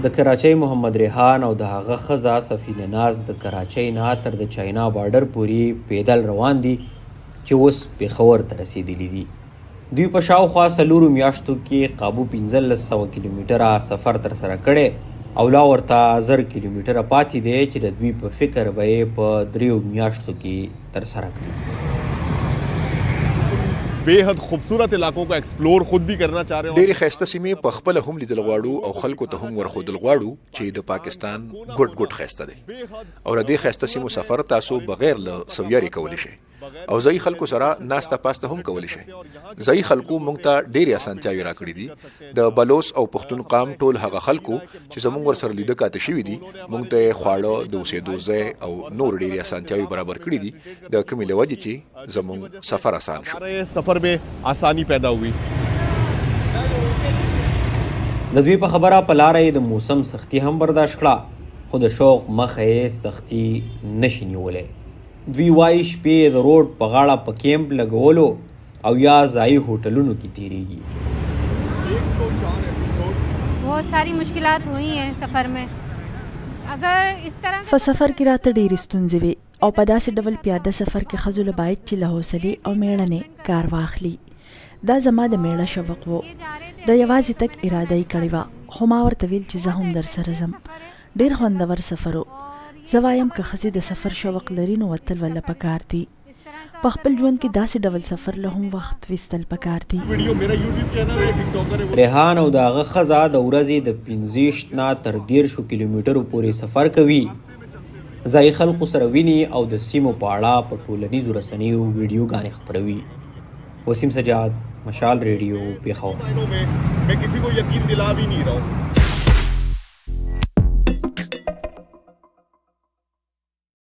د کراچۍ محمد ریحان او د هغه ښځه سفینه ناز د کراچۍ نه تر د چاینا بارډر پورې پیدل روان دي چې اوس پېښور ته رسېدلي دي. دوی په شاوخوا 4 میاشتو کې قابو 1500 کیلومتره سفر ترسره کړی او لا ورته 1000 کیلومتره پاتې دی چې د دوی په فکر به یې په 3 میاشتو کې ترسره کړي. बेहद खूबसूरत इलाकों को एक्सप्लोर खुद भी करना चाह रहे हैं. ډېرې ښایسته سیمې په خپله هم لیدل غواړو او خلکو ته هم ورښودل غواړو چې د پاکستان ګوټ ګوټ ښایسته دی او د دې ښایسته سیمو سفر تاسو بغیر له سویاري کولی شئ او ځایي خلکو سره ناسته پاسته هم کولی شئ. ځایي خلکو موږ ته ډېرې اسانتیاوې راکړي دي. د بلوچ او پښتون قام ټول هغه خلکو چې زموږ ورسره لیده کاته شوي دي موږ ته یې خواړه د اوسېدو ځای او نور ډېرې اسانتیاوې برابر کړي دي د کومې له وجې چې زموږ سفر اسان شو. سفر में आसानी पैदा हुई. د دوی په خبره په لاره یې د موسم سختي هم برداشت کړه خو د شوق مخه یې سختي نشي نیولی. دوی وایي شپې د روډ په غاړه په کیمپ لګولو او یا ځایي هوټلونو کې تیریږي. बहुत सारी मुश्किलात हुई हैं सफ़र में. अगर इस तरह په سفر کې راته ډېرې ستونزې وې او په داسې ډول پیاده سفر کې ښځو له باید چې له حوصلې او مېړنې کار واخلي. دا زما د میړه شوق و. د یوازې تک اراده یې کړې وه خو ما ورته ویل چې زه هم در سره ځم. ډېر خوندور سفر و. زه وایم که ښځې د سفر شوق لري نو وتل وله پکار دي. په خپل ژوند کې داسې ډول سفر له هم وخت ویستل پکار دي. ریحان او د هغه ښځه د ورځې د 15 نه تر 13 کیلومترو پورې سفر کوي. ځایي خلکو سره ویني او د سیمو په اړه په ټولنیزو رسنیو ویډیوګانې خپروي. وسیم سجاد، مشال، رادیو، پېښور.